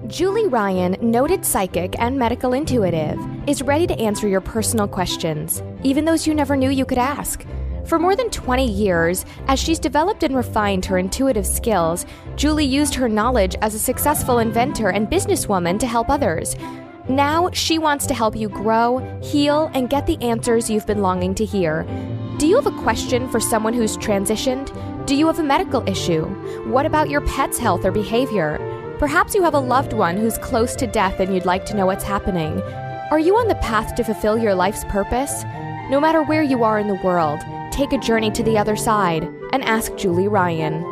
Julie Ryan, noted psychic and medical intuitive, is ready to answer your personal questions, even those you never knew you could ask. For more than 20 years, as she's developed and refined her intuitive skills, Julie used her knowledge as a successful inventor and businesswoman to help others. Now, she wants to help you grow, heal, and get the answers you've been longing to hear. Do you have a question for someone who's transitioned? Do you have a medical issue? What about your pet's health or behavior? Perhaps you have a loved one who's close to death and you'd like to know what's happening. Are you on the path to fulfill your life's purpose? No matter where you are in the world, take a journey to the other side and ask Julie Ryan.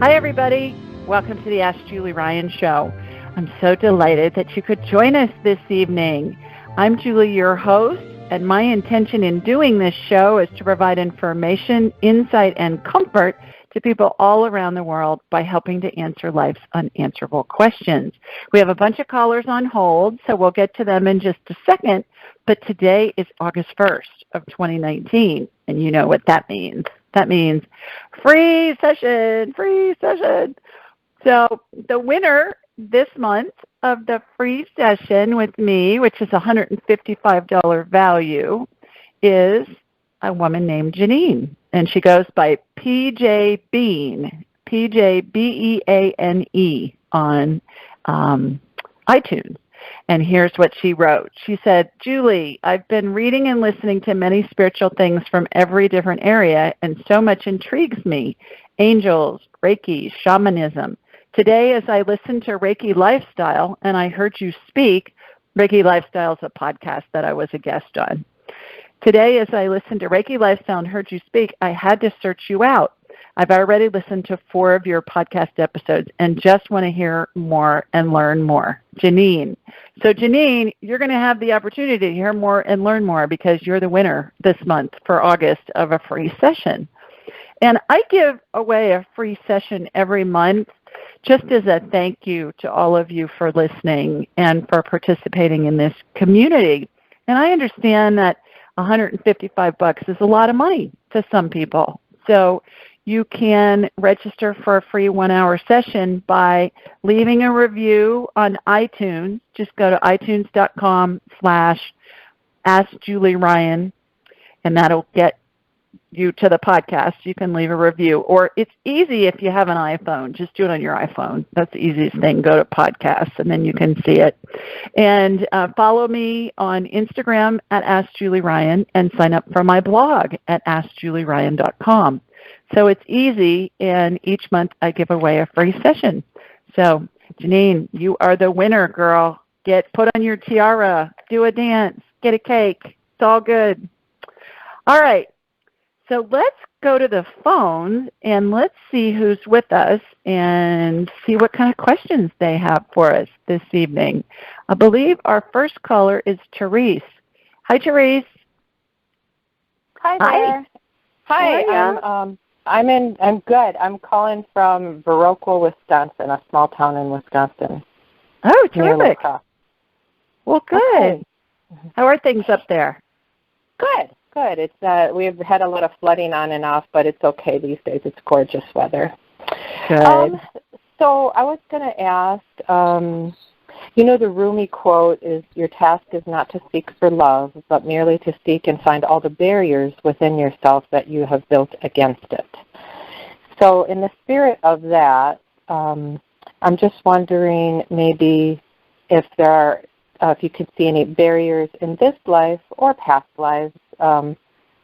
Hi, everybody. Welcome to the Ask Julie Ryan Show. I'm so delighted that you could join us this evening. I'm Julie, your host, and my intention in doing this show is to provide information, insight, and comfort to people all around the world by helping to answer life's unanswerable questions. We have a bunch of callers on hold, so we'll get to them in just a second, but today is August 1st of 2019, and you know what that means. That means free session, free session. So the winner this month of the free session with me, which is $155 value, is a woman named Janine, and she goes by PJ Bean, PJBeane on iTunes. And here's what she wrote. She said, Julie, I've been reading and listening to many spiritual things from every different area, and so much intrigues me. Angels, Reiki, shamanism. Today, as I listened to Reiki Lifestyle, and I heard you speak, Reiki Lifestyle is a podcast that I was a guest on. Today, as I listened to Reiki Lifestyle and heard you speak, I had to search you out. I've already listened to 4 of your podcast episodes and just want to hear more and learn more. Janine. So, Janine, you're going to have the opportunity to hear more and learn more because you're the winner this month for August of a free session. And I give away a free session every month just as a thank you to all of you for listening and for participating in this community. And I understand that $155 is a lot of money to some people. So you can register for a free 1-hour session by leaving a review on iTunes. Just go to itunes.com/AskJulieRyan, and that'll get you to the podcast. You can leave a review. Or it's easy if you have an iPhone. Just do it on your iPhone. That's the easiest thing. Go to podcasts, and then you can see it. And follow me on Instagram at AskJulieRyan and sign up for my blog at AskJulieRyan.com. So it's easy, and each month I give away a free session. So, Janine, you are the winner, girl. Put on your tiara, do a dance, get a cake. It's all good. All right. So let's go to the phone and let's see who's with us and see what kind of questions they have for us this evening. I believe our first caller is Teresa. Hi, Teresa. Hi there. Hi. I'm good. I'm calling from Viroqua, Wisconsin, a small town in Wisconsin. Oh, terrific. Well, good. Okay. How are things up there? Good. It's we've had a lot of flooding on and off, but it's okay these days. It's gorgeous weather. Good. So I was going to ask, the Rumi quote is, your task is not to seek for love, but merely to seek and find all the barriers within yourself that you have built against it. So in the spirit of that, I'm just wondering maybe if there are, if you could see any barriers in this life or past lives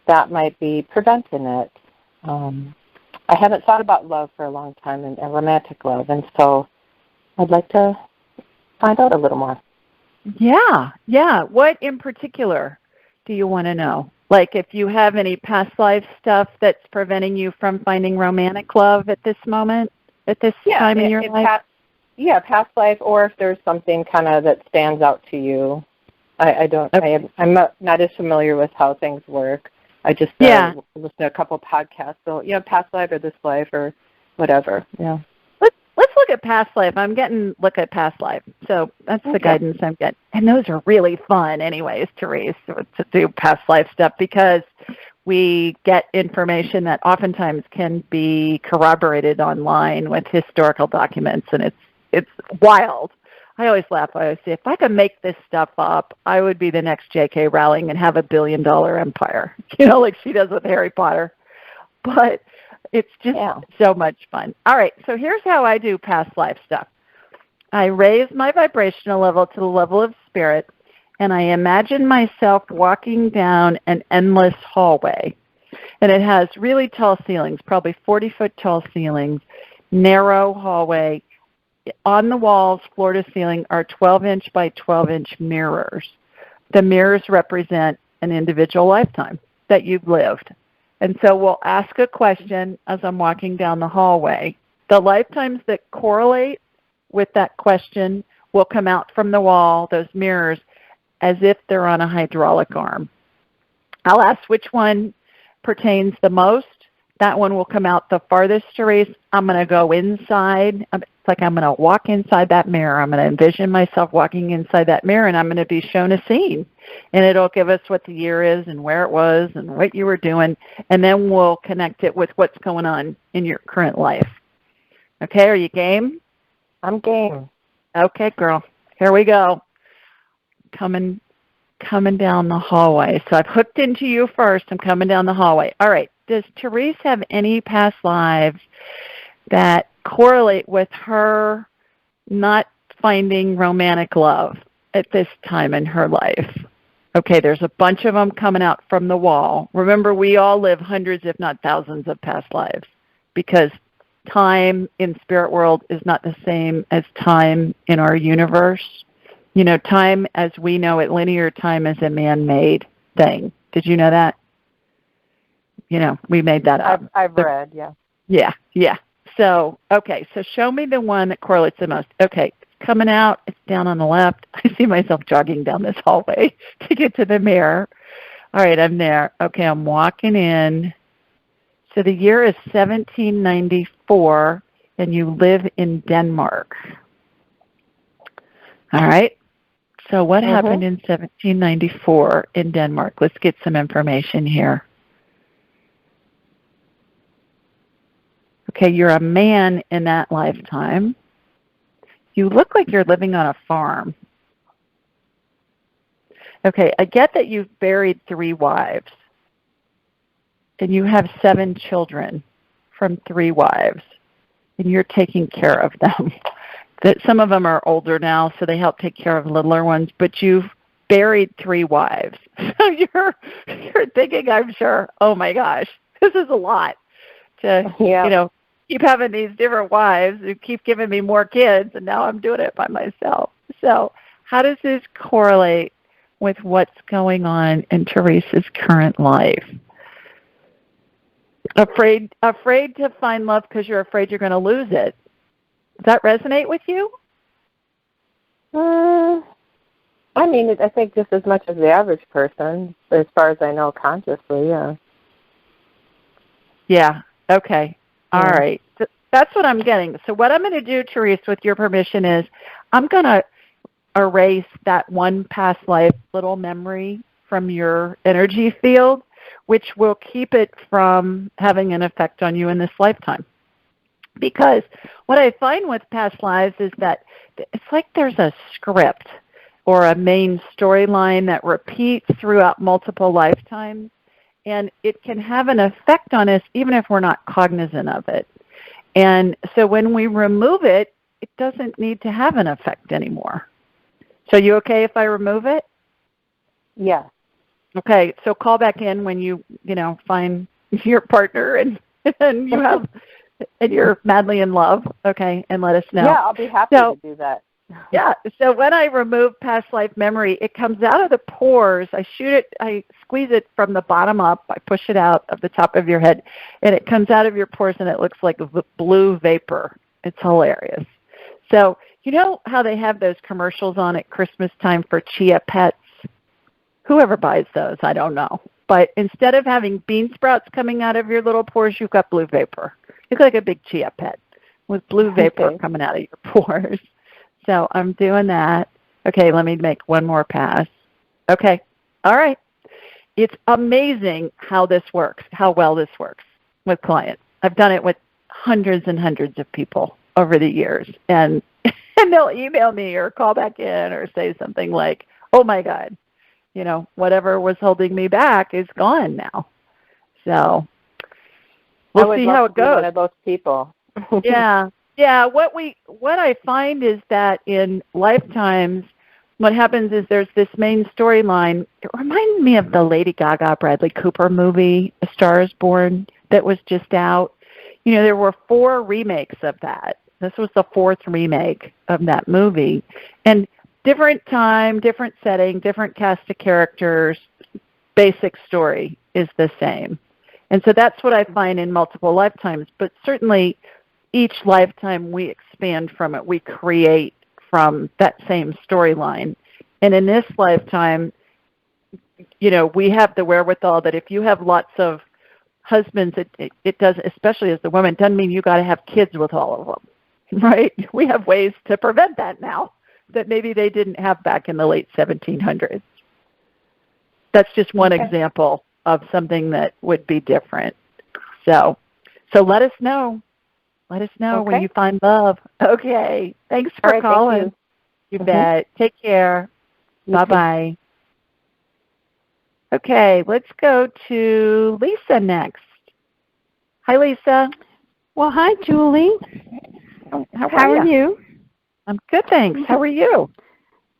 that might be preventing it. I haven't thought about love for a long time and romantic love, and so I'd like to find out a little more. Yeah. What in particular do you want to know? Like if you have any past life stuff that's preventing you from finding romantic love at this moment, at this time in your life? Past life, or if there's something kind of that stands out to you. I'm not as familiar with how things work. I just listened to a couple podcasts. So, past life or this life or whatever. Yeah. Let's look at past life. I'm getting look at past life. So that's the guidance I'm getting. And those are really fun anyways, Teresa, to do past life stuff because we get information that oftentimes can be corroborated online with historical documents, and it's wild. I always laugh. I always say, if I could make this stuff up, I would be the next J.K. Rowling and have a $1 billion empire, like she does with Harry Potter. But it's just so much fun. All right, so here's how I do past life stuff. I raise my vibrational level to the level of spirit, and I imagine myself walking down an endless hallway. And it has really tall ceilings, probably 40-foot tall ceilings, narrow hallway. On the walls, floor to ceiling, are 12-inch by 12-inch mirrors. The mirrors represent an individual lifetime that you've lived. And so we'll ask a question as I'm walking down the hallway. The lifetimes that correlate with that question will come out from the wall, those mirrors, as if they're on a hydraulic arm. I'll ask which one pertains the most. That one will come out the farthest, Teresa. I'm going to go inside. It's like I'm going to walk inside that mirror. I'm going to envision myself walking inside that mirror, and I'm going to be shown a scene. And it'll give us what the year is and where it was and what you were doing, and then we'll connect it with what's going on in your current life. Okay, are you game? I'm game. Okay, girl. Here we go. Coming down the hallway. So I've hooked into you first. I'm coming down the hallway. All right. Does Teresa have any past lives that correlate with her not finding romantic love at this time in her life? Okay, there's a bunch of them coming out from the wall. Remember, we all live hundreds, if not thousands, of past lives because time in spirit world is not the same as time in our universe. Time as we know it, linear time, is a man-made thing. Did you know that? We made that up. I've read, yeah. Yeah. So, okay, so show me the one that correlates the most. Okay, it's coming out. It's down on the left. I see myself jogging down this hallway to get to the mirror. All right, I'm there. Okay, I'm walking in. So the year is 1794, and you live in Denmark. All right. So what happened in 1794 in Denmark? Let's get some information here. Okay, you're a man in that lifetime. You look like you're living on a farm. Okay, I get that you've buried 3 wives, and you have 7 children from 3 wives, and you're taking care of them. That some of them are older now, so they help take care of littler ones, but you've buried 3 wives. So you're thinking, I'm sure, oh my gosh, this is a lot to, keep having these different wives who keep giving me more kids, and now I'm doing it by myself. So how does this correlate with what's going on in Teresa's current life? Afraid to find love because you're afraid you're going to lose it. Does that resonate with you? I think just as much as the average person, as far as I know consciously, yeah. Yeah, okay. All right. So that's what I'm getting. So what I'm going to do, Teresa, with your permission, is I'm going to erase that one past life little memory from your energy field, which will keep it from having an effect on you in this lifetime. Because what I find with past lives is that it's like there's a script or a main storyline that repeats throughout multiple lifetimes, and it can have an effect on us even if we're not cognizant of it. And so when we remove it, it doesn't need to have an effect anymore. So you okay if I remove it? Yeah. Okay, so call back in when you find your partner and you have... and you're madly in love, okay, and let us know. Yeah, I'll be happy to do that. Yeah, so when I remove past life memory, it comes out of the pores. I squeeze it from the bottom up. I push it out of the top of your head, and it comes out of your pores, and it looks like blue vapor. It's hilarious. So you know how they have those commercials on at Christmas time for chia pets? Whoever buys those, I don't know. But instead of having bean sprouts coming out of your little pores, you've got blue vapor. You look like a big chia pet with blue vapor coming out of your pores. So I'm doing that. Okay, let me make one more pass. Okay, all right. it's amazing how this works, how well this works with clients. I've done it with hundreds and hundreds of people over the years, and they'll email me or call back in or say something like, oh my God, whatever was holding me back is gone now. So we'll see how it goes. One of those people. Yeah. What I find is that in lifetimes, what happens is there's this main storyline. It reminds me of the Lady Gaga, Bradley Cooper movie, A Star is Born, that was just out. There were 4 remakes of that. This was the 4th remake of that movie. And different time, different setting, different cast of characters, basic story is the same. And so that's what I find in multiple lifetimes. But certainly each lifetime we expand from it. We create from that same storyline. And in this lifetime, we have the wherewithal that if you have lots of husbands, it does, especially as the woman, doesn't mean you got to have kids with all of them, right? We have ways to prevent that now that maybe they didn't have back in the late 1700s. That's just one example of something that would be different. So let us know. Let us know when you find love. Okay. Thanks for calling. Thank you bet. Take care. Bye-bye. Okay, let's go to Lisa next. Hi, Lisa. Well, hi, Julie. How are you? I'm good, thanks. How are you?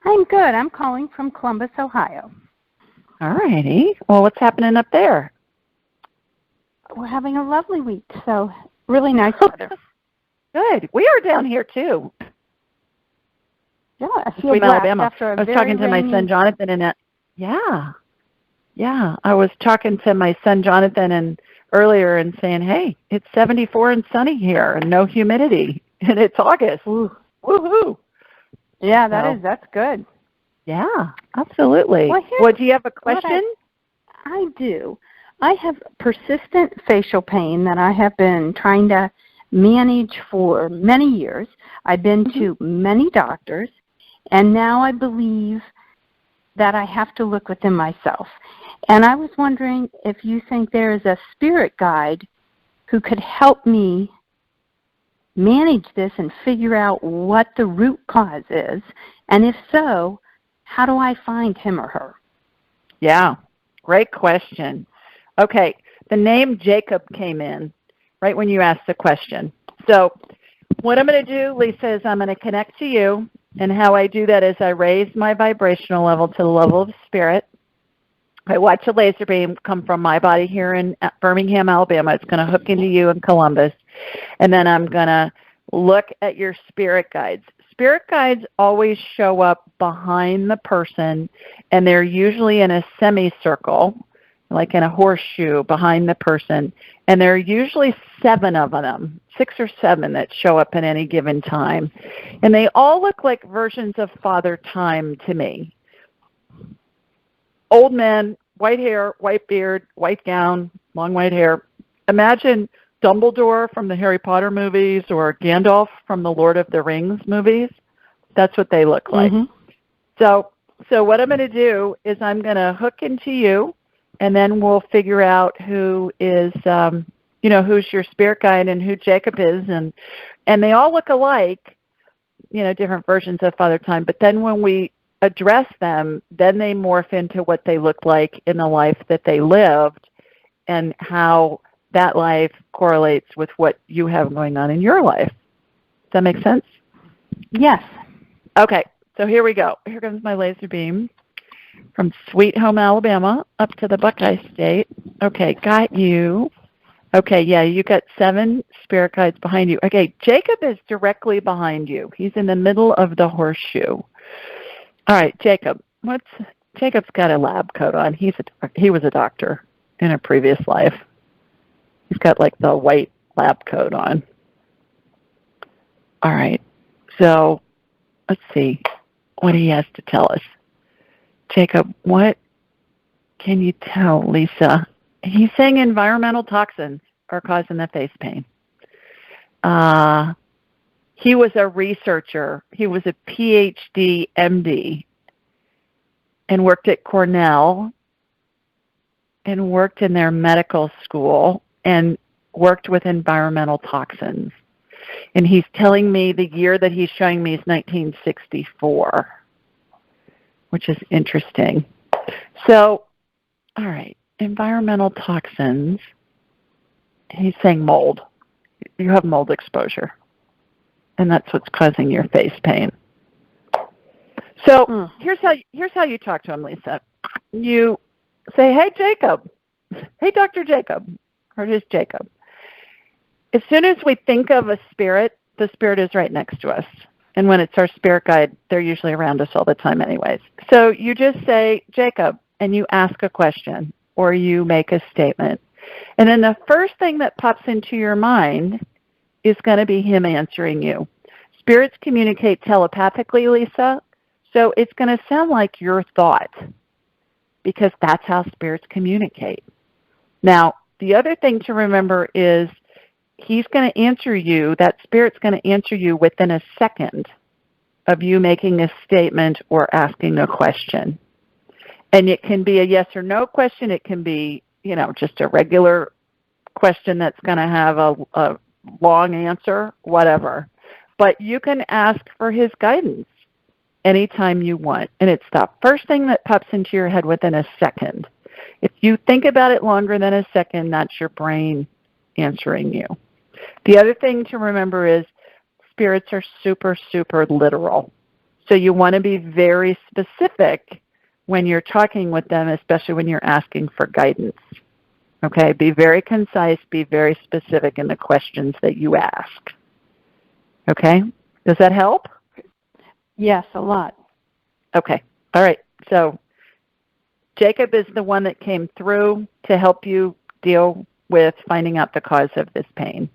I'm good. I'm calling from Columbus, Ohio. All righty. Well, what's happening up there? We're having a lovely week, so really nice weather. Good. We are down here, too. Yeah, I feel Sweet Alabama. After a I was talking to my son, Jonathan, and I was talking to my son, Jonathan, and earlier and saying, hey, it's 74 and sunny here and no humidity, and it's August. Ooh. Woohoo. Yeah, that's good. Yeah, absolutely. Well, do you have a question? I do. I have persistent facial pain that I have been trying to manage for many years. I've been to many doctors, and now I believe that I have to look within myself. And I was wondering if you think there is a spirit guide who could help me manage this and figure out what the root cause is. And if so, how do I find him or her? Yeah, great question. Okay, the name Jacob came in right when you asked the question. So what I'm going to do, Lisa, is I'm going to connect to you. And how I do that is I raise my vibrational level to the level of spirit. I watch a laser beam come from my body here in Birmingham, Alabama. It's going to hook into you in Columbus. And then I'm going to look at your spirit guides. Spirit guides always show up behind the person, and they're usually in a semicircle, like in a horseshoe behind the person. And there are usually 7 of them, 6 or 7 that show up at any given time. And they all look like versions of Father Time to me. Old men, white hair, white beard, white gown, long white hair. Imagine Dumbledore from the Harry Potter movies or Gandalf from the Lord of the Rings movies. That's what they look like. So what I'm going to do is I'm going to hook into you, and then we'll figure out who is, who's your spirit guide and who Jacob is. And they all look alike, different versions of Father Time. But then when we address them, then they morph into what they look like in the life that they lived and how that life correlates with what you have going on in your life. Does that make sense? Yes. Okay, so here we go. Here comes my laser beam from Sweet Home, Alabama, up to the Buckeye State. Okay, got you. Okay, yeah, you got 7 spirit guides behind you. Okay, Jacob is directly behind you. He's in the middle of the horseshoe. All right, Jacob. Jacob's got a lab coat on. He was a doctor in a previous life. He's got like the white lab coat on. All right. So let's see what he has to tell us. Jacob, what can you tell Lisa? He's saying environmental toxins are causing the face pain. He was a researcher. He was a PhD, MD, and worked at Cornell. and worked in their medical school and worked with environmental toxins. And he's telling me the year that he's showing me is 1964, which is interesting. So, all right, environmental toxins. He's saying mold. You have mold exposure, and that's what's causing your face pain. So here's how you talk to him, Lisa. You say, "Hey, Jacob. Hey, Dr. Jacob," or just Jacob. As soon as we think of a spirit, the spirit is right next to us. And when it's our spirit guide, they're usually around us all the time anyways. So you just say, "Jacob," and you ask a question or you make a statement. And then the first thing that pops into your mind is going to be him answering you. Spirits communicate telepathically, Lisa, so it's going to sound like your thought because that's how spirits communicate. Now, the other thing to remember is he's going to answer you, that spirit's going to answer you within a second of you making a statement or asking a question. And it can be a yes or no question. It can be, just a regular question that's going to have a long answer, whatever. But you can ask for his guidance anytime you want. And it's the first thing that pops into your head within a second. If you think about it longer than a second, that's your brain answering you. The other thing to remember is spirits are super, super literal. So you want to be very specific when you're talking with them, especially when you're asking for guidance. Okay, be very concise, be very specific in the questions that you ask. Okay, does that help? Yes, a lot. Okay, all right. So Jacob is the one that came through to help you deal with finding out the cause of this pain.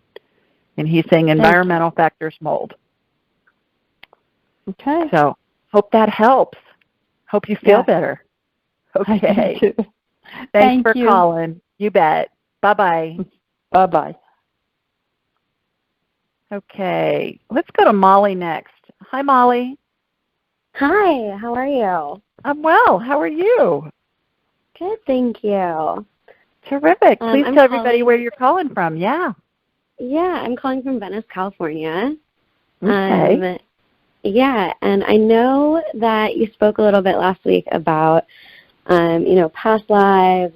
And he's saying environmental factors, mold. Okay. So hope that helps. Hope you feel better. Okay. Thanks for calling. You bet. Bye-bye. Bye-bye. Okay. Let's go to Molly next. Hi, Molly. Hi. How are you? I'm well. How are you? Good, thank you. Terrific. Please tell everybody where you're calling from. Yeah. Yeah, I'm calling from Venice, California. Okay. Yeah, and I know that you spoke a little bit last week about, past lives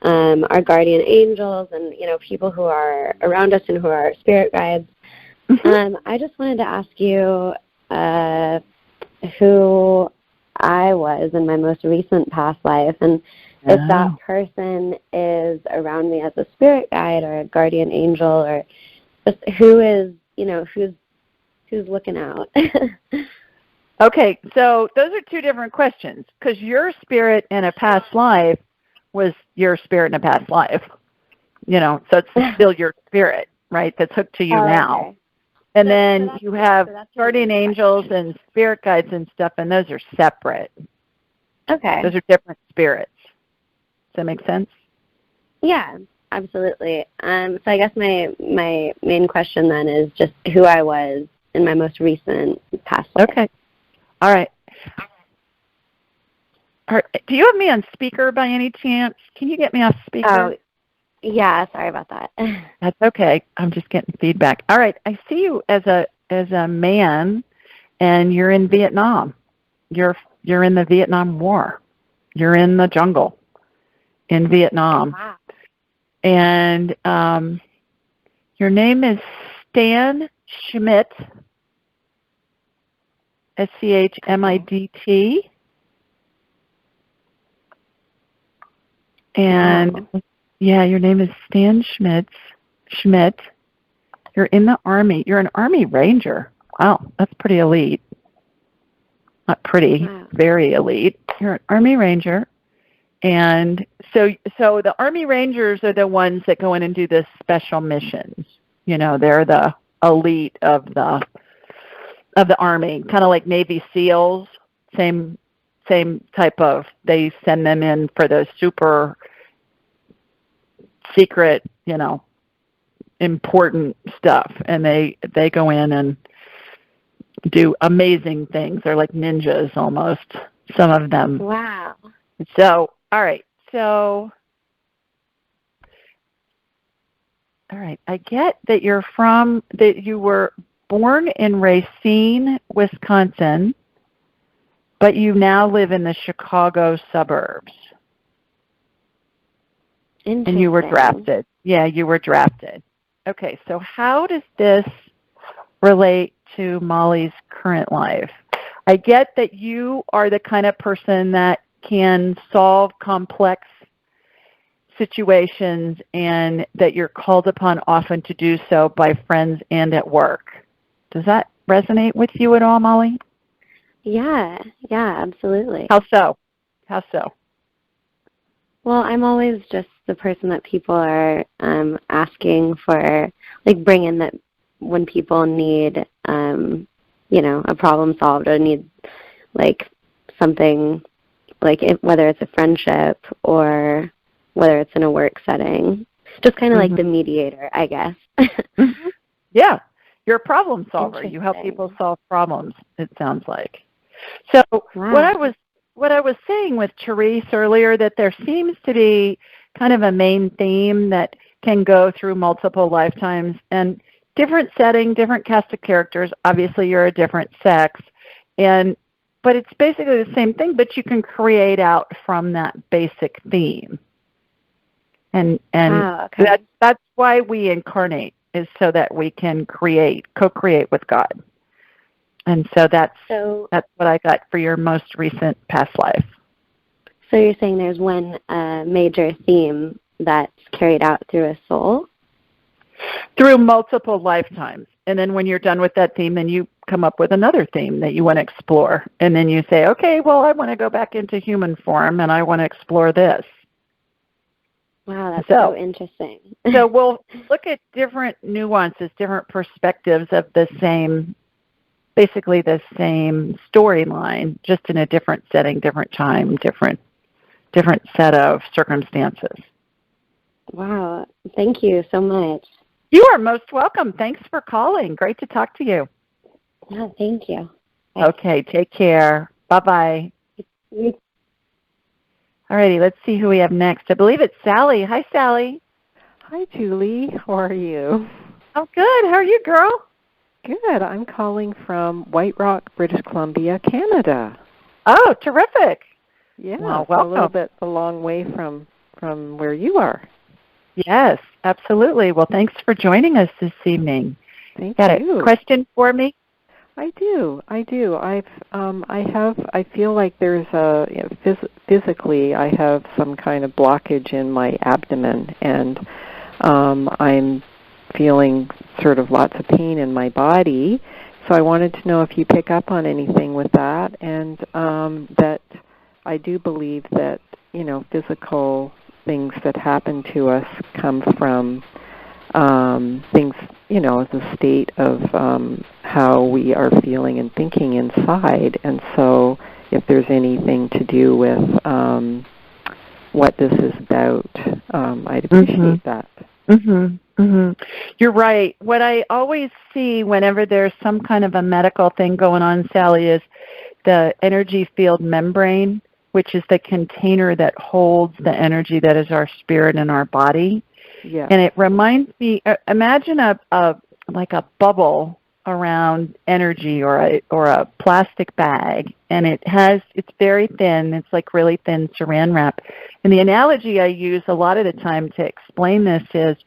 and our guardian angels and, people who are around us and who are spirit guides. Mm-hmm. I just wanted to ask you who I was in my most recent past life and if that person is around me as a spirit guide or a guardian angel or just who is, who's looking out. Okay, so those are two different questions because your spirit in a past life was your spirit in a past life. So it's still your spirit, right, that's hooked to you now. Okay. And then you have guardian angels and spirit guides and stuff, and those are separate. Okay. Those are different spirits. Does that make sense? Yeah, absolutely. So I guess my main question then is just who I was in my most recent past life. Okay. All right. Do you have me on speaker by any chance? Can you get me off speaker? Oh, yeah, sorry about that. That's okay. I'm just getting feedback. All right. I see you as a man, and you're in Vietnam. You're in the Vietnam War. You're in the jungle in Vietnam. Wow. And your name is Stan Schmidt, Schmidt. And yeah, your name is Stan Schmidt. You're in the Army. You're an Army Ranger. Wow, that's pretty elite. Not pretty, very elite. You're an Army Ranger. And so the Army Rangers are the ones that go in and do the special missions. They're the elite of the Army, kind of like Navy SEALs. Same type of. They send them in for those super secret, important stuff, and they go in and do amazing things. They're like ninjas almost. Some of them. Wow. So, all right. so, all right, I get that that you were born in Racine, Wisconsin, but you now live in the Chicago suburbs. And you were drafted. Yeah, you were drafted. Okay, so how does this relate to Molly's current life? I get that you are the kind of person that can solve complex situations and that you're called upon often to do so by friends and at work. Does that resonate with you at all, Molly? Yeah, absolutely. How so? How so? Well, I'm always just the person that people are asking for, like, bring in that when people need, a problem solved or need, like, something, like whether it's a friendship or whether it's in a work setting. Just kind of like the mediator, I guess. Yeah, you're a problem solver. You help people solve problems, it sounds like. So what I was saying with Teresa earlier, that there seems to be kind of a main theme that can go through multiple lifetimes and different setting, different cast of characters. Obviously, you're a different sex, but it's basically the same thing, but you can create out from that basic theme. And that's why we incarnate, is so that we can co-create with God. And so that's what I got for your most recent past life. So you're saying there's one major theme that's carried out through a soul? Through multiple lifetimes. And then when you're done with that theme, then you come up with another theme that you want to explore. And then you say, okay, well, I want to go back into human form and I want to explore this. Wow, that's so interesting. So we'll look at different nuances, different perspectives of basically the same storyline, just in a different setting, different time, different set of circumstances. Wow. Thank you so much. You are most welcome. Thanks for calling. Great to talk to you. Yeah, thank you. Bye. Okay, take care. Bye-bye. All righty, let's see who we have next. I believe it's Sally. Hi, Sally. Hi, Julie. How are you? I'm good. How are you, girl? Good. I'm calling from White Rock, British Columbia, Canada. Oh, terrific. Yeah, well, welcome. A little bit a long way from where you are. Yes, absolutely. Well, thanks for joining us this evening. Thank you. Got a question for me? I do. I feel like there's physically I have some kind of blockage in my abdomen, and I'm feeling sort of lots of pain in my body. So I wanted to know if you pick up on anything with that, and that I do believe that, physical things that happen to us come from things, the state of how we are feeling and thinking inside. And so if there's anything to do with what this is about, I'd appreciate that. You're right. What I always see whenever there's some kind of a medical thing going on, Sally, is the energy field membrane, which is the container that holds the energy that is our spirit and our body. Yeah. And it reminds me, imagine a bubble around energy or a plastic bag, and it's very thin. It's like really thin saran wrap. And the analogy I use a lot of the time to explain this is,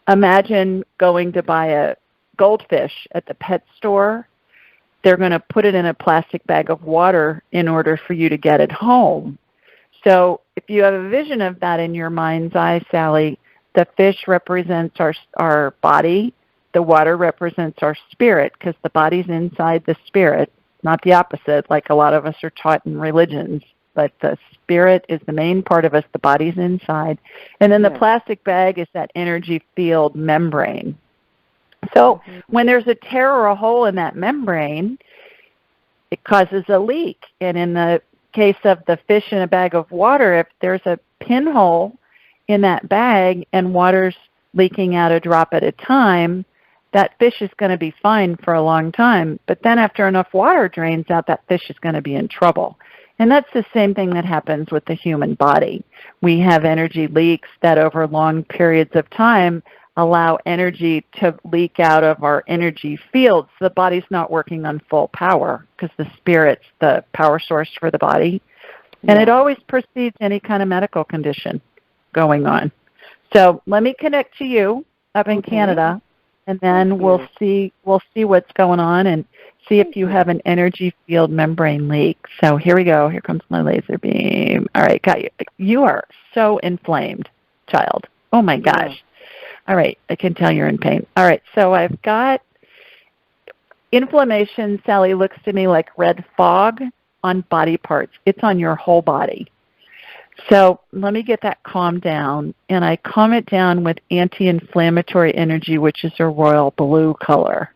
imagine going to buy a goldfish at the pet store. They're going to put it in a plastic bag of water in order for you to get it home. So if you have a vision of that in your mind's eye, Sally, the fish represents our body. The water represents our spirit, because the body's inside the spirit, not the opposite, like a lot of us are taught in religions. But the spirit is the main part of us. The body's inside. And then the plastic bag is that energy field membrane. So when there's a tear or a hole in that membrane, it causes a leak. And in the case of the fish in a bag of water, if there's a pinhole in that bag and water's leaking out a drop at a time, that fish is going to be fine for a long time. But then after enough water drains out, that fish is going to be in trouble. And that's the same thing that happens with the human body. We have energy leaks that over long periods of time allow energy to leak out of our energy fields. The body's not working on full power because the spirit's the power source for the body. And it always precedes any kind of medical condition going on. So let me connect to you up in Canada, and then we'll see what's going on and see if you have an energy field membrane leak. So here we go. Here comes my laser beam. All right, got you. You are so inflamed, child. Oh, my gosh. All right, I can tell you're in pain. All right, so I've got inflammation. Sally, looks to me like red fog on body parts. It's on your whole body. So let me get that calmed down, and I calm it down with anti-inflammatory energy, which is a royal blue color.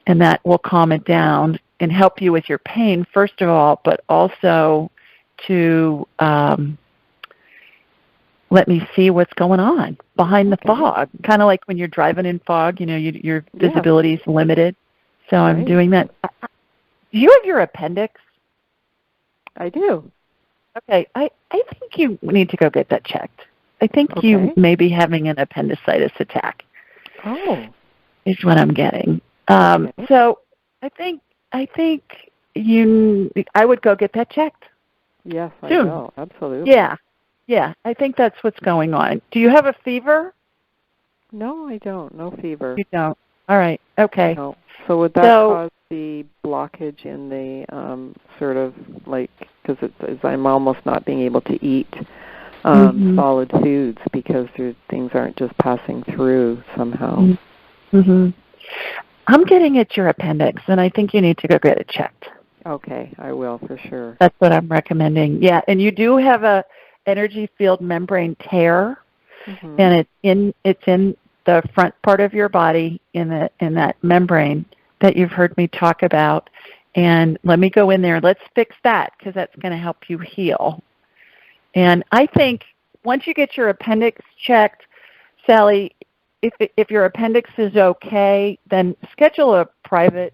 And that will calm it down and help you with your pain, first of all, but also to let me see what's going on behind the fog. Kind of like when you're driving in fog, your visibility is limited. So I'm doing that. Do you have your appendix? I do. Okay, I think you need to go get that checked. I think you may be having an appendicitis attack. Oh. Is what I'm getting. So I think I would go get that checked. Yes, I soon. will. Absolutely. Yeah. I think that's what's going on. Do you have a fever? No, I don't. No fever. You don't. All right. Okay. No. So would that cause the blockage in the sort of like, because I'm almost not being able to eat solid foods because things aren't just passing through somehow. Mm-hmm. I'm getting at your appendix, and I think you need to go get it checked. Okay, I will for sure. That's what I'm recommending. Yeah, and you do have a energy field membrane tear, and it's in the front part of your body in that membrane that you've heard me talk about. And let me go in there. Let's fix that because that's going to help you heal. And I think once you get your appendix checked, Sally, if your appendix is okay, then schedule a private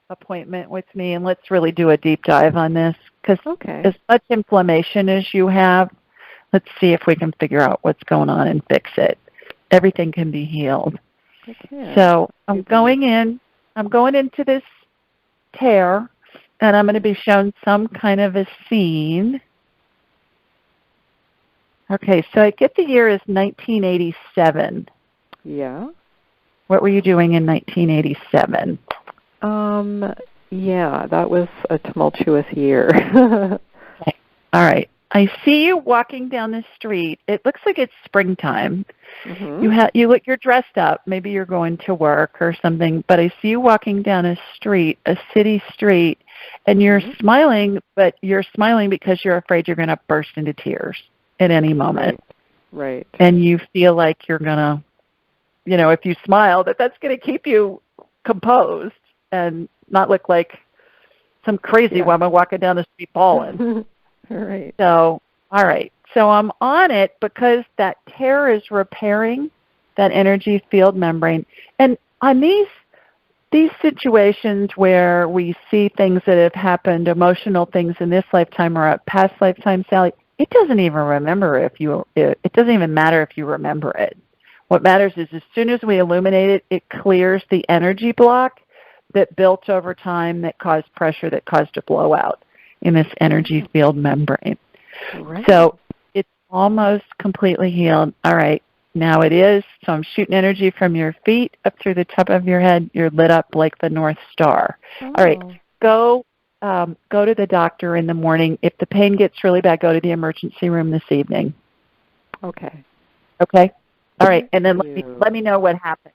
appointment with me and let's really do a deep dive on this because as much inflammation as you have, let's see if we can figure out what's going on and fix it. Everything can be healed. Okay. So I'm going into this tear, and I'm going to be shown some kind of a scene. Okay, so I get the year is 1987. Yeah. What were you doing in 1987? Yeah, that was a tumultuous year. Okay. All right. I see you walking down the street. It looks like it's springtime. You're dressed up. Maybe you're going to work or something, but I see you walking down a city street, and you're smiling, but you're smiling because you're afraid you're going to burst into tears at any moment. Right. And you feel like you're going to, if you smile, that's going to keep you composed and not look like some crazy woman walking down the street bawling. Right. So, all right. So I'm on it because that tear is repairing that energy field membrane. And on these situations where we see things that have happened, emotional things in this lifetime or a past lifetime, Sally, it doesn't even it doesn't even matter if you remember it. What matters is as soon as we illuminate it, it clears the energy block that built over time that caused pressure, that caused a blowout in this energy field membrane. Right. So it's almost completely healed. All right, now it is. So I'm shooting energy from your feet up through the top of your head. You're lit up like the North Star. All right, go to the doctor in the morning. If the pain gets really bad, go to the emergency room this evening. Okay. Okay? All right, and then let me know what happened.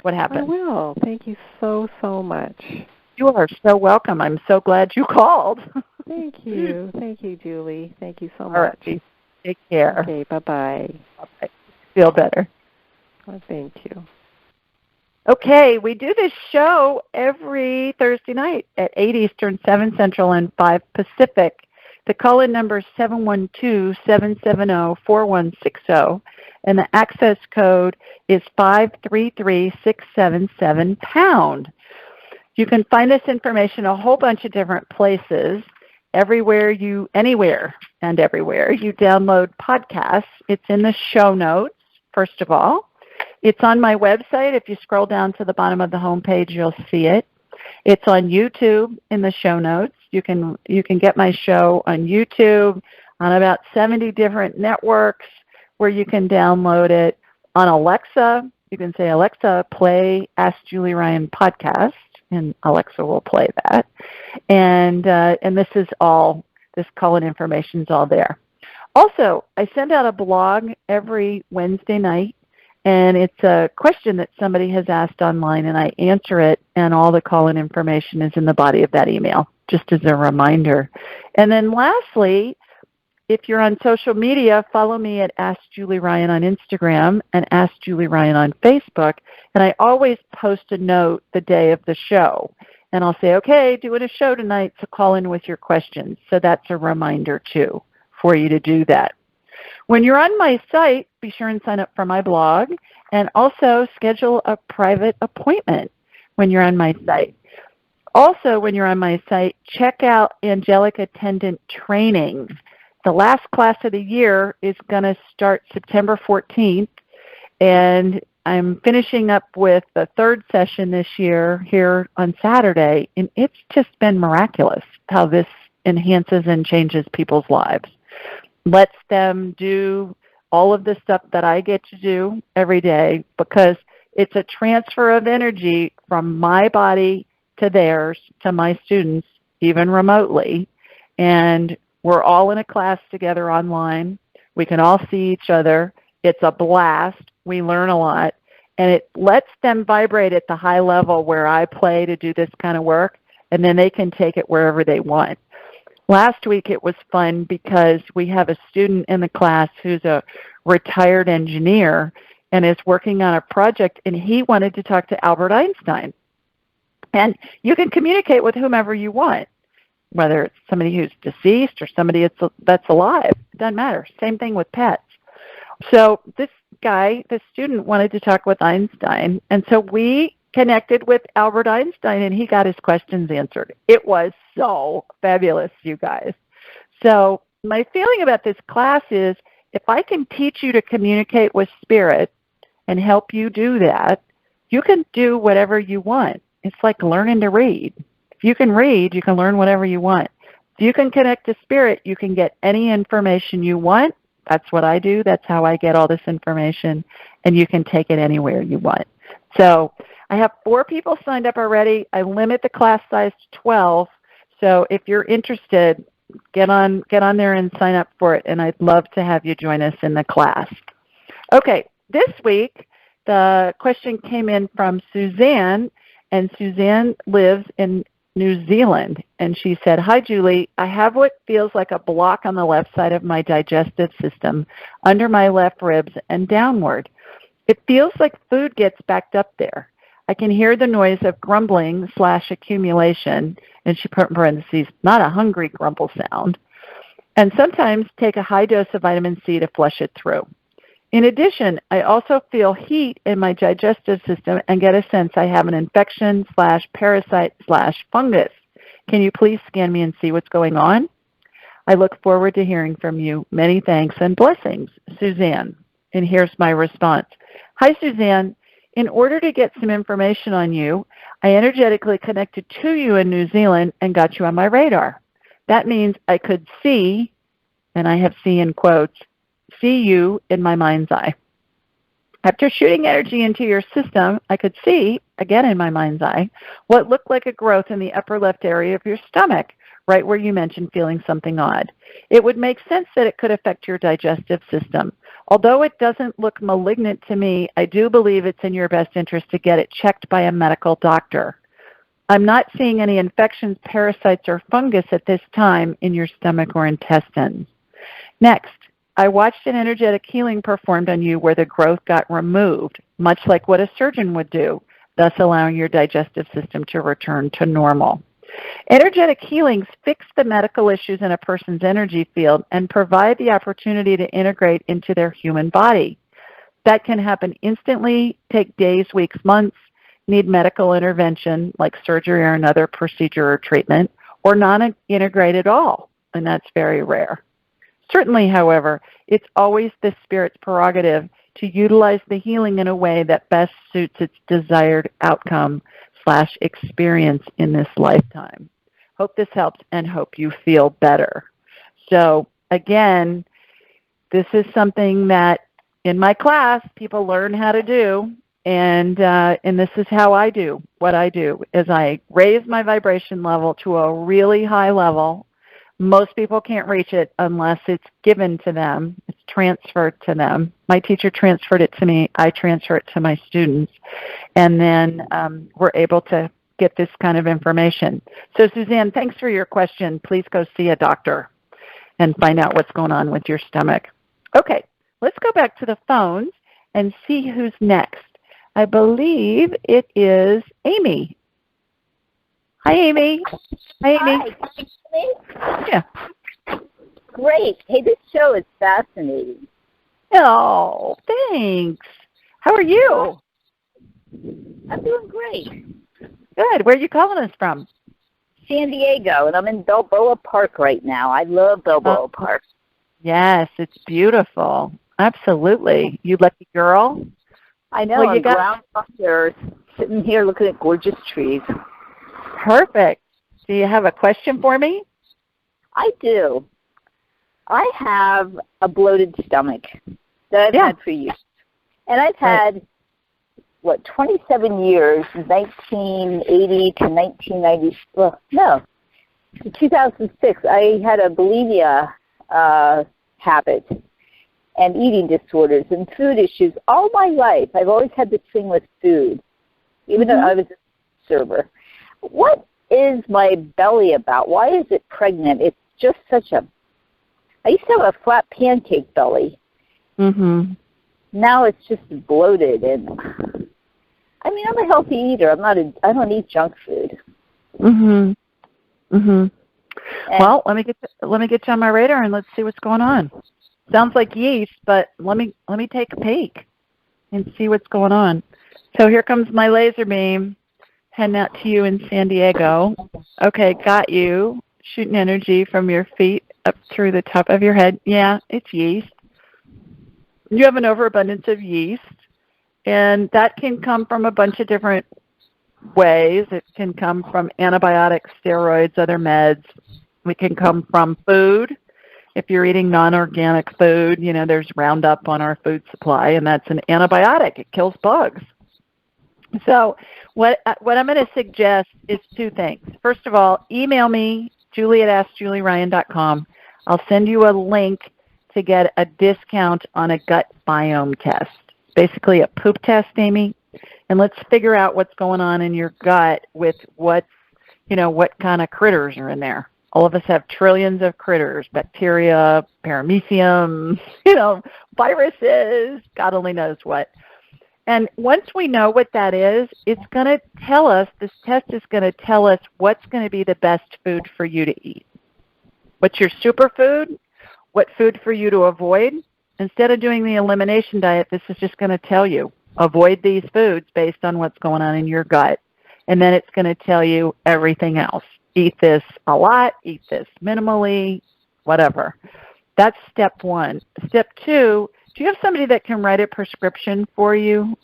What happened? I will. Thank you so much. You are so welcome. I'm so glad you called. Thank you. Thank you, Julie. Thank you so much. All right. Take care. Okay, bye-bye. Bye. Feel better. Oh, thank you. Okay, we do this show every Thursday night at 8 Eastern, 7 Central, and 5 Pacific. The call-in number is 712-770-4160, and the access code is 533677#. You can find this information a whole bunch of different places, anywhere you download podcasts. It's in the show notes, first of all. It's on my website. If you scroll down to the bottom of the homepage, you'll see it. It's on YouTube in the show notes. You can get my show on YouTube, on about 70 different networks where you can download it. On Alexa, you can say, Alexa, play Ask Julie Ryan podcast, and Alexa will play that. And this call-in information is all there. Also, I send out a blog every Wednesday night, and it's a question that somebody has asked online, and I answer it, and all the call-in information is in the body of that email, just as a reminder. And then lastly, if you're on social media, follow me at Ask Julie Ryan on Instagram and Ask Julie Ryan on Facebook, and I always post a note the day of the show. And I'll say, okay, doing a show tonight, so call in with your questions. So that's a reminder, too, for you to do that. When you're on my site, be sure and sign up for my blog, and also schedule a private appointment when you're on my site. Also, when you're on my site, check out Angelic Attendant Training. The last class of the year is going to start September 14th, and I'm finishing up with the third session this year here on Saturday, and it's just been miraculous how this enhances and changes people's lives. Lets them do all of the stuff that I get to do every day, because it's a transfer of energy from my body to theirs, to my students, even remotely. And we're all in a class together online. We can all see each other. It's a blast. We learn a lot. And it lets them vibrate at the high level where I play to do this kind of work, and then they can take it wherever they want. Last week it was fun because we have a student in the class who's a retired engineer and is working on a project, and he wanted to talk to Albert Einstein. And you can communicate with whomever you want, whether it's somebody who's deceased or somebody that's alive. It doesn't matter. Same thing with pets. So this student wanted to talk with Einstein, and so we connected with Albert Einstein, and he got his questions answered. It was so fabulous, you guys. So my feeling about this class is, if I can teach you to communicate with spirit and help you do that, you can do whatever you want. It's like learning to read. If you can read, you can learn whatever you want. If you can connect to spirit, you can get any information you want. That's what I do. That's how I get all this information, and you can take it anywhere you want. So I have 4 people signed up already. I limit the class size to 12. So if you're interested, get on there and sign up for it, and I'd love to have you join us in the class. Okay, this week the question came in from Suzanne, and Suzanne lives in New Zealand, and she said, "Hi, Julie. I have what feels like a block on the left side of my digestive system, under my left ribs and downward. It feels like food gets backed up there. I can hear the noise of grumbling/accumulation," and she put in parentheses, not a hungry grumble sound, "and sometimes take a high dose of vitamin C to flush it through. In addition, I also feel heat in my digestive system and get a sense I have an infection/parasite/fungus. Can you please scan me and see what's going on? I look forward to hearing from you. Many thanks and blessings, Suzanne." And here's my response. Hi, Suzanne. In order to get some information on you, I energetically connected to you in New Zealand and got you on my radar. That means I could see, and I have "see" in quotes, see you in my mind's eye. After shooting energy into your system, I could see, again in my mind's eye, what looked like a growth in the upper left area of your stomach, right where you mentioned feeling something odd. It would make sense that it could affect your digestive system. Although it doesn't look malignant to me, I do believe it's in your best interest to get it checked by a medical doctor. I'm not seeing any infections, parasites, or fungus at this time in your stomach or intestines. Next, I watched an energetic healing performed on you where the growth got removed, much like what a surgeon would do, thus allowing your digestive system to return to normal. Energetic healings fix the medical issues in a person's energy field and provide the opportunity to integrate into their human body. That can happen instantly, take days, weeks, months, need medical intervention like surgery or another procedure or treatment, or non-integrate at all, and that's very rare. Certainly, however, it's always the Spirit's prerogative to utilize the healing in a way that best suits its desired outcome/experience in this lifetime. Hope this helps and hope you feel better. So, again, this is something that in my class people learn how to do, and this is how I do what I do, is I raise my vibration level to a really high level. Most people can't reach it unless it's given to them. It's transferred to them. My teacher transferred it to me. I transfer it to my students. And then we're able to get this kind of information. So, Suzanne, thanks for your question. Please go see a doctor and find out what's going on with your stomach. Okay, let's go back to the phones and see who's next. I believe it is Amy. Hi, Amy. Hi, Amy. Hi. Yeah. Great. Hey, this show is fascinating. Oh, thanks. How are you? I'm doing great. Good. Where are you calling us from? San Diego, and I'm in Balboa Park right now. I love Balboa Park. Yes, it's beautiful. Absolutely. You lucky girl. I know. I'm ground upstairs, sitting here looking at gorgeous trees. Perfect. Do you have a question for me? I do. I have a bloated stomach that I've had for years. And I've had, 27 years, 1980 to 1990, to 2006. I had a bulimia habit and eating disorders and food issues all my life. I've always had this thing with food, even though I was a server. What is my belly about? Why is it pregnant? It's just such a... I used to have a flat pancake belly. Mm-hmm. Now it's just bloated, and I mean, I'm a healthy eater. I don't eat junk food. Mhm. Mhm. Well, let me get you on my radar and let's see what's going on. Sounds like yeast, but let me take a peek and see what's going on. So here comes my laser beam heading out to you in San Diego. Okay, got you. Shooting energy from your feet up through the top of your head. Yeah, it's yeast. You have an overabundance of yeast. And that can come from a bunch of different ways. It can come from antibiotics, steroids, other meds. It can come from food. If you're eating non-organic food, there's Roundup on our food supply, and that's an antibiotic. It kills bugs. So what I'm going to suggest is two things. First of all, email me, julie@askjulieryan.com. I'll send you a link to get a discount on a gut biome test. Basically a poop test, Amy, and let's figure out what's going on in your gut with what kind of critters are in there. All of us have trillions of critters, bacteria, paramecium, viruses, God only knows what. And once we know what that is, it's going to tell us, this test is going to tell us what's going to be the best food for you to eat. What's your superfood? What food for you to avoid? Instead of doing the elimination diet, this is just going to tell you, avoid these foods based on what's going on in your gut. And then it's going to tell you everything else. Eat this a lot, eat this minimally, whatever. That's step one. Step two, do you have somebody that can write a prescription for you?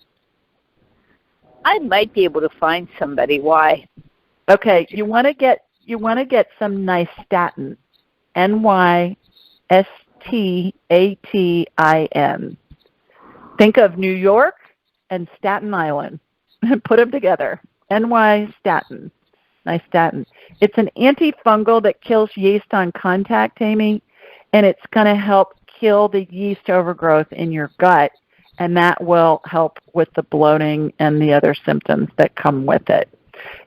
I might be able to find somebody. Why? Okay, you want to get some nystatin. NYSTATIN. Think of New York and Staten Island. Put them together. Nystatin. It's an antifungal that kills yeast on contact, Amy, and it's going to help kill the yeast overgrowth in your gut, and that will help with the bloating and the other symptoms that come with it.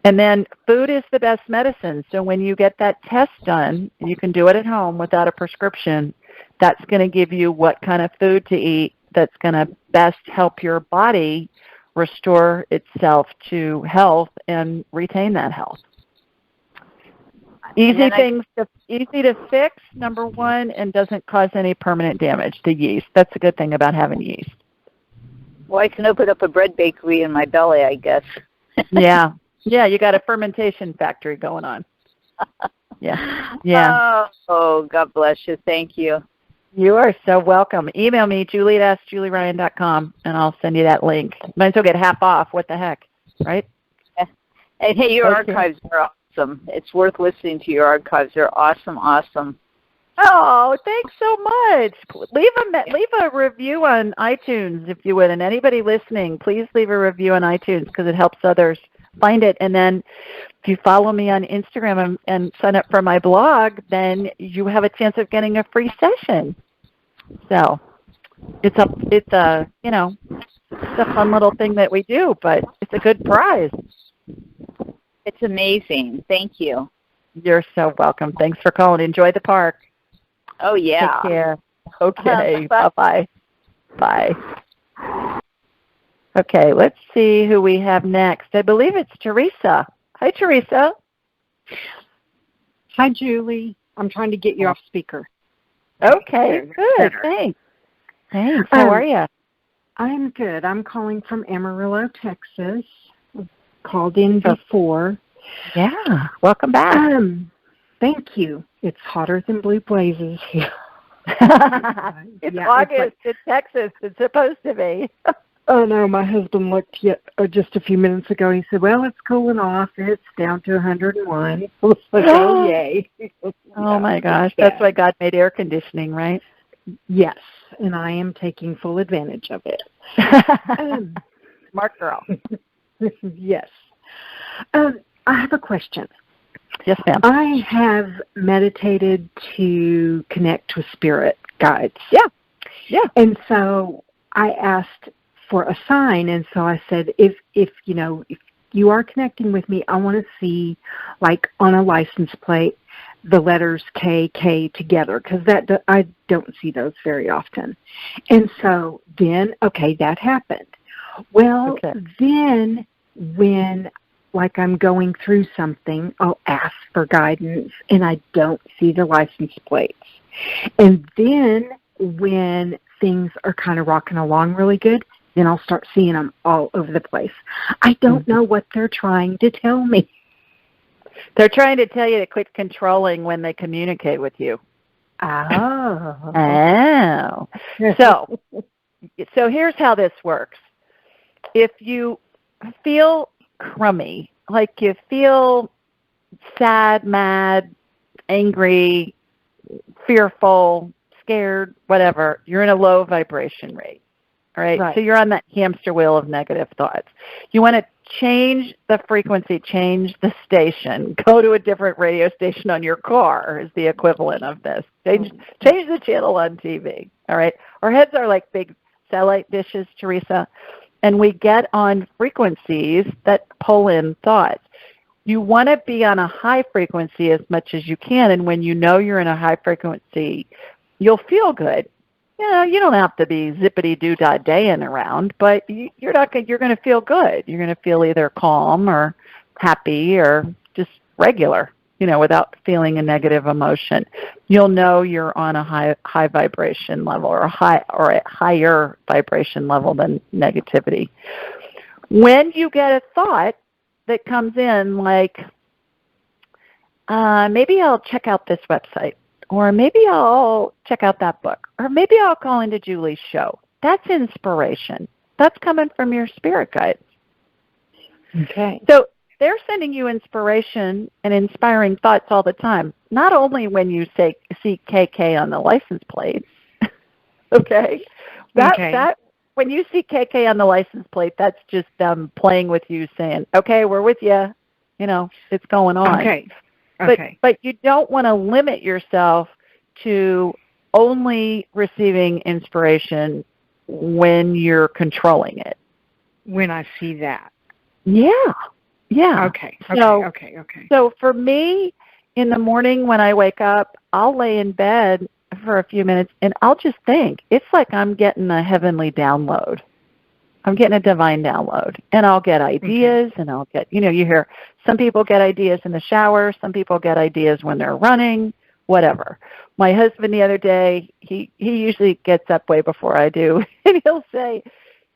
And then food is the best medicine. So when you get that test done, you can do it at home without a prescription. That's going to give you what kind of food to eat that's going to best help your body restore itself to health and retain that health. Easy to fix, number one, and doesn't cause any permanent damage to yeast. That's a good thing about having yeast. Well, I can open up a bread bakery in my belly, I guess. Yeah, you got a fermentation factory going on. Yeah. Oh, God bless you. Thank you. You are so welcome. Email me, julie@julieryan.com, and I'll send you that link. Might as well get half off. What the heck, right? And hey, your archives are awesome. It's worth listening to your archives. They're awesome, awesome. Oh, thanks so much. Leave a review on iTunes, if you would. And anybody listening, please leave a review on iTunes because it helps others find it. And then if you follow me on Instagram and sign up for my blog, then you have a chance of getting a free session. So it's a fun little thing that we do, but it's a good prize. It's amazing. Thank you. You're so welcome. Thanks for calling. Enjoy the park. Oh, yeah. Take care. Okay. Bye-bye. Bye. Okay, let's see who we have next. I believe it's Teresa. Hi, Teresa. Hi, Julie. I'm trying to get you off speaker. Okay, good. Thanks. How are you? I'm good. I'm calling from Amarillo, Texas. I've called in before. Yeah. Welcome back. Thank you. It's hotter than blue blazes here. It's August. It's Texas. It's supposed to be. Oh, no. My husband looked just a few minutes ago. He said, well, it's cooling off. It's down to 101. I was like, oh, yay. Oh, my gosh. That's why God made air conditioning, right? Yes. And I am taking full advantage of it. Smart girl. Yes. I have a question. Yes, ma'am. I have meditated to connect with spirit guides. Yeah. And so I asked for a sign, and so I said, if you are connecting with me, I want to see, like on a license plate, the letters KK together, because I don't see those very often. And so then, that happened. Well, then when I'm going through something, I'll ask for guidance, and I don't see the license plates. And then when things are kind of rocking along really good, then I'll start seeing them all over the place. I don't know what they're trying to tell me. They're trying to tell you to quit controlling when they communicate with you. Oh. So here's how this works. If you feel crummy, like you feel sad, mad, angry, fearful, scared, whatever, you're in a low vibration rate. All right? So you're on that hamster wheel of negative thoughts. You want to change the frequency, change the station, go to a different radio station on your car is the equivalent of this. Change the channel on TV. All right? Our heads are like big satellite dishes, Teresa, and we get on frequencies that pull in thoughts. You want to be on a high frequency as much as you can, and when you know you're in a high frequency, you'll feel good. You don't have to be zippity-doo-dah-daying around, but you're going to feel good. You're going to feel either calm or happy or just regular, without feeling a negative emotion. You'll know you're on a high vibration level or a higher vibration level than negativity. When you get a thought that comes in like, maybe I'll check out this website, or maybe I'll check out that book, or maybe I'll call into Julie's show. That's inspiration. That's coming from your spirit guides. Okay. So they're sending you inspiration and inspiring thoughts all the time, not only when you see KK on the license plate. Okay? That when you see KK on the license plate, that's just them playing with you saying, okay, we're with you. It's going on. Okay. But you don't want to limit yourself to only receiving inspiration when you're controlling it. When I see that. Yeah. Okay. So for me, in the morning when I wake up, I'll lay in bed for a few minutes and I'll just think. It's like I'm getting a heavenly download. I'm getting a divine download. And I'll get ideas and I'll get, you hear some people get ideas in the shower, some people get ideas when they're running, whatever. My husband the other day, he usually gets up way before I do, and he'll say,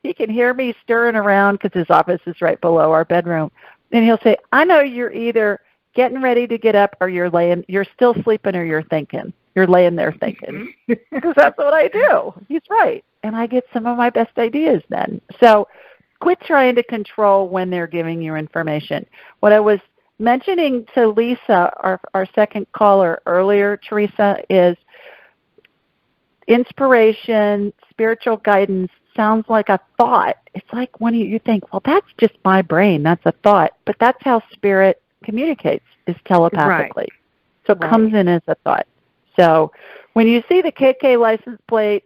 he can hear me stirring around because his office is right below our bedroom. And he'll say, I know you're either getting ready to get up, or you're still sleeping, or you're thinking. You're laying there thinking. Because that's what I do. He's right. And I get some of my best ideas then. So quit trying to control when they're giving you information. What I was mentioning to Lisa, our second caller earlier, Teresa, is inspiration, spiritual guidance sounds like a thought. It's like when you think, well, that's just my brain. That's a thought. But that's how spirit communicates, is telepathically. Right. So it comes in as a thought. So when you see the KK license plate,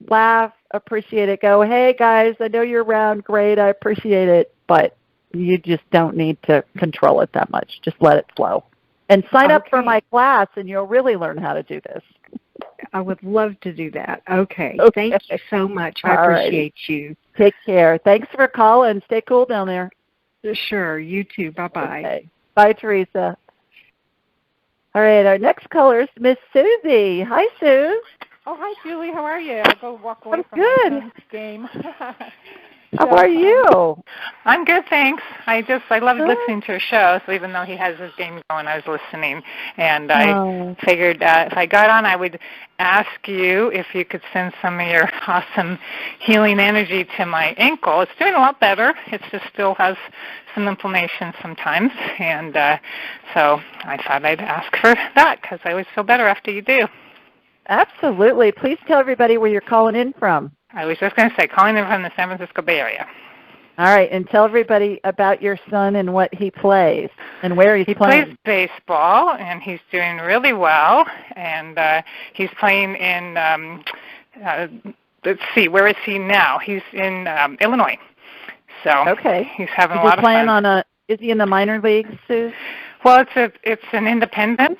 laugh, appreciate it, go, hey, guys, I know you're around. Great, I appreciate it. But you just don't need to control it that much. Just let it flow. And sign up for my class, and you'll really learn how to do this. I would love to do that. Okay. Thank you so much. I appreciate you. Take care. Thanks for calling. Stay cool down there. Sure. You too. Bye-bye. Okay. Bye, Teresa. All right. Our next caller is Miss Susie. Hi, Suze. Oh, hi, Julie. How are you? I'll go walk away from my game. How are you? I'm good, thanks. I love listening to your show, so even though he has his game going, I was listening. And I figured if I got on, I would ask you if you could send some of your awesome healing energy to my ankle. It's doing a lot better. It just still has some inflammation sometimes. And so I thought I'd ask for that because I always feel better after you do. Absolutely. Please tell everybody where you're calling in from. I was just going to say, calling in from the San Francisco Bay Area. All right, and tell everybody about your son and what he plays and where he's playing. He plays baseball, and he's doing really well. And he's playing in, let's see, where is he now? He's in Illinois. So he's having a lot of fun. Is he in the minor leagues, Sue? Well, it's an independent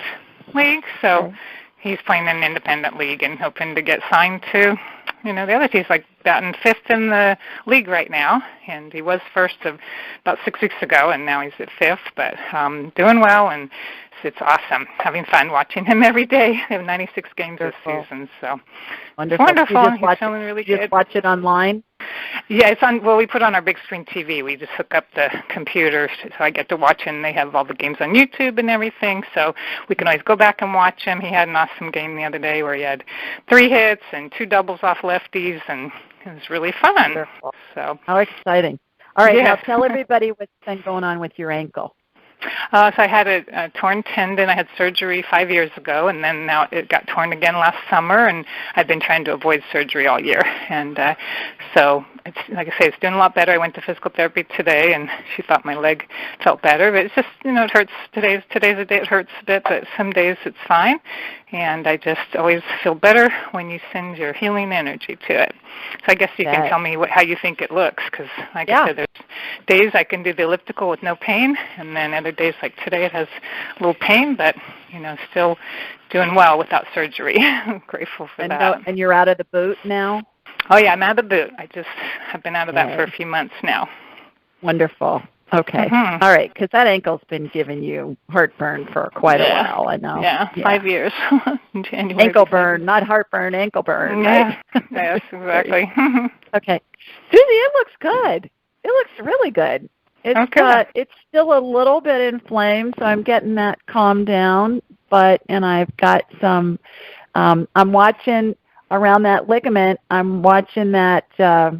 league, so he's playing in an independent league and hoping to get signed to, the other team's like batting fifth in the league right now, and he was first about 6 weeks ago, and now he's at fifth, but doing well, and it's awesome. Having fun watching him every day. They have 96 games this season, so wonderful. He's feeling really good. You just watch it online? Yeah, it's on. Well, we put on our big screen TV. We just hook up the computer, so I get to watch, and they have all the games on YouTube and everything, so we can always go back and watch him. He had an awesome game the other day where he had 3 hits and 2 doubles off lefties, and it was really fun. Wonderful. So how exciting! All right, now tell everybody what's been going on with your ankle. So I had a torn tendon. I had surgery 5 years ago, and then now it got torn again last summer, and I've been trying to avoid surgery all year. And so, it's, like I say, it's doing a lot better. I went to physical therapy today, and she thought my leg felt better. But it's just, it hurts. Today's a day it hurts a bit, but some days it's fine. And I just always feel better when you send your healing energy to it. So I guess you can tell me how you think it looks, because like I said, there's days I can do the elliptical with no pain, and then other days like today it has a little pain, but still doing well without surgery. I'm grateful for that. And you're out of the boot now? Oh yeah, I'm out of the boot. I just have been out of that for a few months now. Wonderful. Okay. Mm-hmm. All right, because that ankle's been giving you heartburn for quite a while, I know. Yeah, 5 years. Ankle burn, not heartburn, ankle burn. Yeah. Right? Yes, exactly. Okay. Susie, it looks good. It looks really good. It's still a little bit inflamed, so I'm getting that calmed down. And I've got some. I'm watching around that ligament. I'm watching that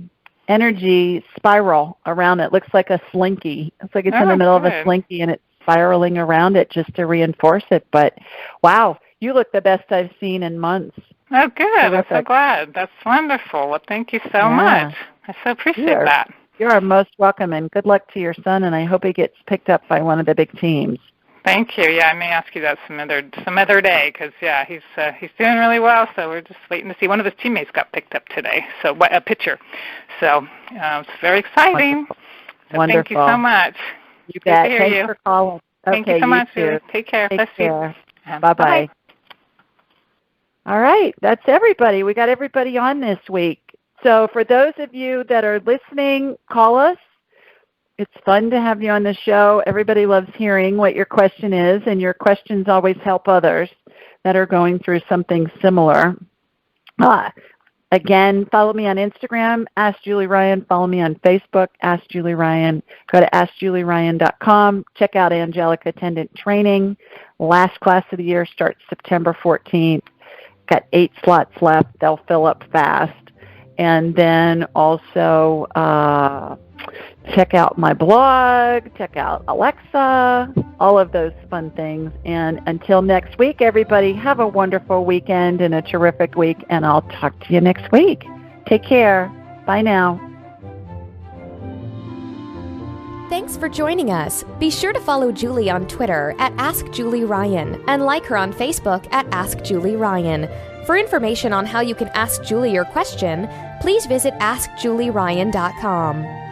energy spiral around it. Looks like a slinky. It's like it's in the middle of a slinky, and it's spiraling around it just to reinforce it. But wow, you look the best I've seen in months. Oh, good. I'm so glad. That's wonderful. Well, thank you so much. I so appreciate that. You are most welcome, and good luck to your son, and I hope he gets picked up by one of the big teams. Thank you. Yeah, I may ask you that some other day, because he's doing really well. So we're just waiting to see. One of his teammates got picked up today, so a pitcher. So it's very exciting. So wonderful. Thank you so much. You bet. Thanks for calling. Thank you so much. Take care. Take care. Bye-bye. All right, that's everybody. We got everybody on this week. So for those of you that are listening, call us. It's fun to have you on the show. Everybody loves hearing what your question is, and your questions always help others that are going through something similar. Again, follow me on Instagram, Ask Julie Ryan. Follow me on Facebook, Ask Julie Ryan. Go to AskJulieRyan.com. Check out Angelic Attendant Training. Last class of the year starts September 14th. Got 8 slots left. They'll fill up fast. And then also check out my blog, check out Alexa, all of those fun things. And until next week, everybody, have a wonderful weekend and a terrific week, and I'll talk to you next week. Take care. Bye now. Thanks for joining us. Be sure to follow Julie on Twitter at AskJulieRyan and like her on Facebook at AskJulieRyan. For information on how you can ask Julie your question, please visit AskJulieRyan.com.